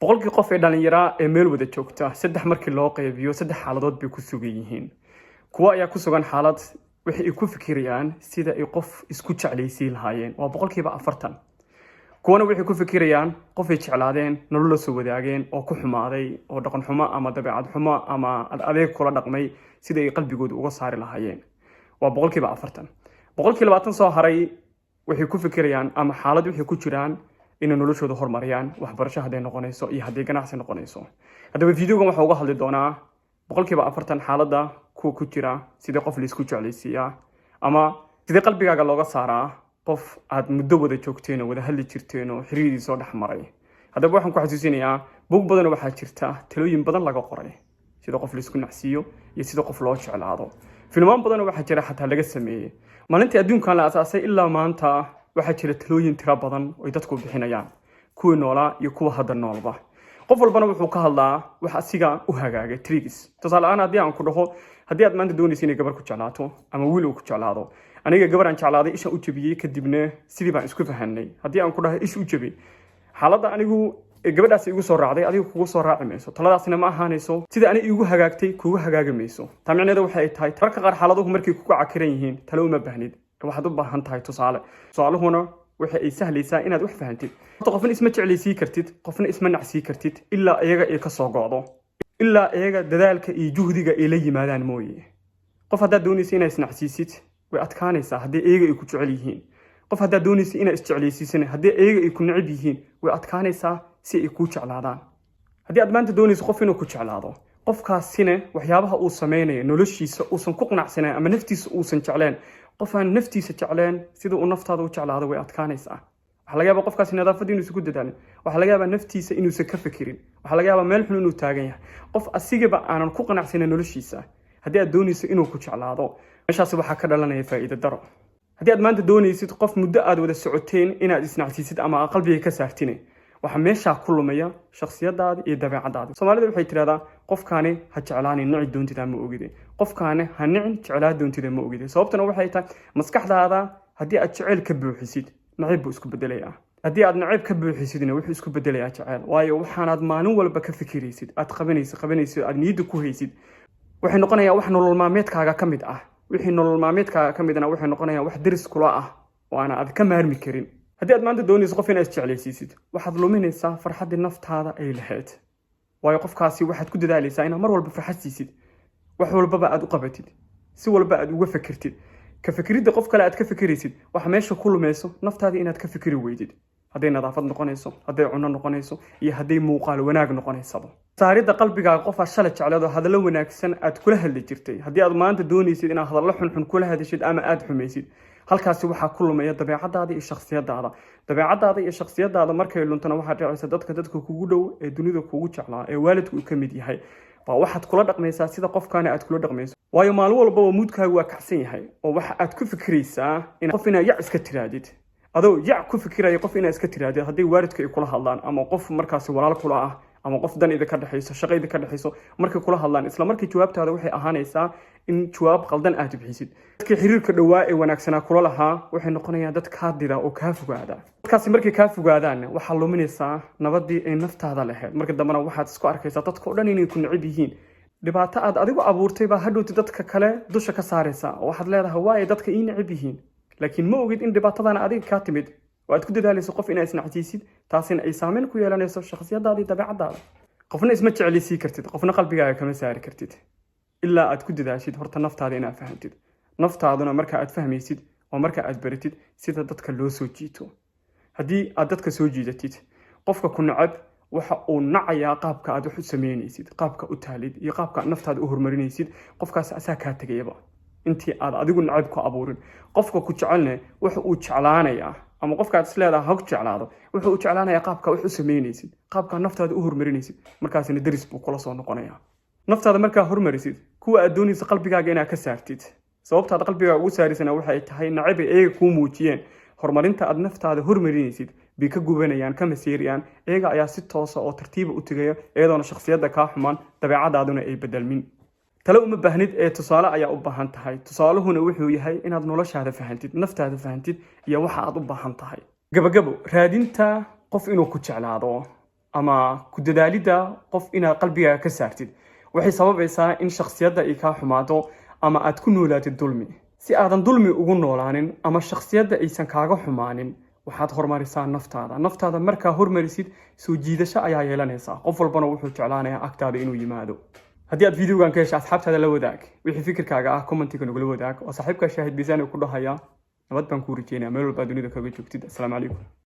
boqolkii qof ee dhalinyaro ee meel wada joogta saddex markii loo qaybiyo saddex xaaladood bay ku sugan yihiin. Kuwa ayaa ku sugan xaalad waxay ku fikirayaan sida ay qof isku jeclaysiin lahaayeen, waa boqolkiiba 40. kuwana waxay ku fikirayaan qof ay jeclaadeen, nolol la soo wadaageen oo ku xumaaday oo dhaqan xumo ama dabeecad xumo ama adeeg kula dhaqmay sida ay qalbigooda uga saari lahaayeen, waa boqolkiiba 40. boqolkiiba 20 soo haray waxay ku fikirayaan ama xaalad waxay ku jiraan inay noloshooda horumariyaan, waxbarasho haday noqonayso iyo haday ganacsi noqonayso. Haddaba videogan waxa uga hadli doonaa boqolkiiba 40 xaaladda kuwa ku jira sida qof la isku jeclaysiiyaa ama sida qalbigaaga looga saaraa qof aad muddo wada joogteen oo wada hadli jirteen oo xiriiradiisa soo dhex maray. Haddaba waxaan ku xasuusinayaa buug badan waxaa jirta talooyin badan laga qoray sida qof la isku nacsiyo iyo sida qof loo jeclaado. Filmaan badan waxaa jira xataa laga sameeyay maalintii adduunkan la asaasay ilaa maanta waxaa jira talooyin tiro badan oo dadku bixinayaan, kuwa noolaa iyo kuwa hadda noolba. qof walbana wuxuu ka hadlaa wax asiga u hagaagay tricks. Tusaale ahaan haddii aan ku dhaho haddii aad maanta doonaysid inay gabar ku jeclaato ama wiil uu ku jeclaado, aniga gabar aan jeclaaday isha u jabiyay kadibna sidii baan isku fahanay. Haddii aan ku dhaho ish u jabi xaaladda anigu gabadhaas igu soo raacday adiga kugu soo raaci mayso, taladaasina ma ahaanayso sida ani igu hagaagtay kugu hagaagi mayso. Taamicneedu waxay tahay marka qaar xaaladuhu markay ku cakiran yihiin talo uma baahnid, waxaad u baahan tahay tusaalehuna waxa ay sahlaysaa inaad wax fahantid. qofna isma jeclaysiin kartid, qofna isma nacsiin kartid ilaa iyaga ay ka soo go'do, ilaa iyaga dadaalka iyo juhdiga ay la yimaadaan mooyee. qof haddaad doonaysid inaad isnacsiisid way adkaanaysaa haddii iyaga ay ku jecel yihiin. qof haddaad doonaysid inaad isjeclaysiisana haddii iyaga ay ku neceb yihiin way adkaanaysaa si ay kuu jeclaadaan. haddii aad maanta doonaysid qof inuu ku jeclaado, qofkaasina waxyaabaha uu sameynayo noloshiisa uusan ku qanacsanayn ama naftiisa uusan jecleen, qof aan naftiisa jecleen sida uu naftaada u jeclaado way adkaanaysaa. waxa laga yaabaa qofkaasi nadaafadda inuu isku dadaalin, waxa laga yaabaa naftiisa inuusan ka fikirin, waxa laga yaabaa meel xun inuu taagan yahay, qof asigaba aanan ku qanacsanayn noloshiisa. haddii aad doonaysid inuu ku jeclaado meeshaas waxaa ka dhalanaya faa'iido daro. haddii aad maanta doonaysid qof muddo aad wada socoteen inaad isnacsiisid ama qalbiga ka saartine, waxa meesha ku lumaya shakhsiyadaada iyo dabeecadaada. Soomaalida waxay tiraahdaa qofkaani ha jeclaanin nici doontida ma ogide, qofkaani ha nicin jeclaa doontida ma ogide. sababtuna waxay tahay maskaxdaada haddii aad jecel ka buuxisid nacayb buu isku bedelayaa, haddii aad nacayb ka buuxisidna wuxuu isku bedelayaa jecel. waayo waxaanaad maalin walba ka fikiraysid, aad qabanaysid aad niyadda ku haysid waxay noqonayaa wax nolol maalmeedkaaga ka mid ah. wixii nolol maalmeedkaaga ka midna waxay noqonayaa wax daris kula ah oo aad ka maarmi karin. haddii aad maanta doonaysid qof inaad isjeclaysiisid waxaad luminaysaa farxaddii naftaada ay lahayd, waayo qofkaasi waxaad ku dadaalaysaa inaad mar walba farxad siisid, wax walbaba aad u qabatid, si walba aad uga fikirtid. ka fikiridda qof kale aad ka fikiraysid waxa meesha ku lumayso naftaada inaad ka fikiri weydid, hadday nadaafad noqonayso, hadday cunno noqonayso iyo hadday muuqaal wanaag noqonaysaba. saaridda qalbigaaga qof aad shalay jecleed oo hadallo wanaagsan aad kula hadli jirtay, haddii aad maanta doonaysid inaad hadallo xunxun kula hadashid ama aad xumaysid, halkaasi waxaa ku lumaya dabeecadaada iyo shakhsiyadaada. dabeecadaada iyo shakhsiyadaada markay luntana waxaad dhacaysa dadka kugu dhow ee dunida kugu jeclaa ee waalidku uu ka mid yahay waa waxaad kula dhaqmaysaa sida qofkaana aad kula dhaqmayso. waayo maalin walba moodkaagu waa kacsan yahay oo waxa aad ku fikiraysaa qof inaad yac iska tiraadid. adoo yac ku fikiraya qof inaad iska tiraadid haddii waalidka ay kula hadlaan ama qof markaasi walaal kula ah ama qof dan idin ka dhaxayso, shaqo idin ka dhaxayso, markay kula hadlaan isla markii jawaabtaada waxay ahaanaysaa in jawaab qaldan aad bixisid. dadkii xiriirka dhawaa ee wanaagsanaa kula lahaa waxay noqonayaan dad kaa dida oo kaa fogaada. dadkaasi markay kaa fogaadaan waxaa luminaysaa nabadii ay naftaada lahayd. marka dambena waxaad isku arkaysaa dadka oo dhan inay ku neceb yihiin. dhibaato aad adigu abuurtay baa hadhowti dadka kale dusha ka saaraysaa oo waxaad leedahay waa ay dadka ii neceb yihiin, laakiin ma ogid in dhibaatadana adiga kaa timid oo aad ku dadaalayso qof inaad isnacsiisid, taasina ay saameyn ku yeelanayso shakhsiyadaada iyo dabeecadaada. qofna isma jeclaysiin kartid, qofna qalbigaaga kama saari kartid ilaa aad ku dadaashid horta naftaada inaad fahantid. naftaaduna marka aad fahmaysid oo marka aad baratid sida dadka loo soo jiito. haddii aad dadka soo jiidatid qofka ku nacab waxa uu nacayaa qaabka aad wax u sameynaysid, qaabka u taalid iyo qaabka naftaada u horumarinaysid. qofkaas asaa kaa tagayaba intii aad adigu nacab ku abuurin. qofka ku jecelne waxa uu jeclaanayaa ama qofka aad isleedahay ha ku jeclaado waxa uu jeclaanayaa qaabka wax u sameynaysid, qaabka naftaada u horumarinaysid. markaasina daris buu kula soo noqonayaa. naftaada markaa horumarisid kuwa aad doonaysid qalbigaaga inaad ka saartid, sababtaad qalbigaaga ugu saarisana waxay tahay nacab ay iyaga kuu muujiyeen. horumarinta aad naftaada horumarinaysid bay ka gubanayaan, ka masiiriyaan. iyaga ayaa si toosa oo tartiiba u tegaya iyadoona shakhsiyadda kaa xumaan, dabeecadaaduna ay bedelmin. talo uma baahnid ee tusaale ayaa u baahan tahay. tusaalahuna wuxuu yahay inaad noloshaada fahantid, naftaada fahantid iyo waxa aad u baahan tahay. gabagabo raadinta qof inuu ku jeclaado ama ku dadaalidda qof inaad qalbiga ka saartid waxay sababaysaa in shakhsiyadda ay kaa xumaato ama aad ku noolaatid dulmi. Si aadan dulmi ugu noolaanin ama shakhsiyadda aysan kaaga xumaanin waxaad hormarisaa naftaada markaa hormarisid soo jiidasho ayaa yeelanaysaa, qof walbana wuxuu jeclaanayaa agtaada inuu yimaado. haddii aad videogan ka hesha asxaabtaada la wadaag, wixii fikirkaaga ah commentiga nagula wadaag, oo saaxiibka Shaahid Biisaan ku dhahaya nabad baan kuu rajeynaya meel walba dunida kaga joogtid. Assalaamu calaykum.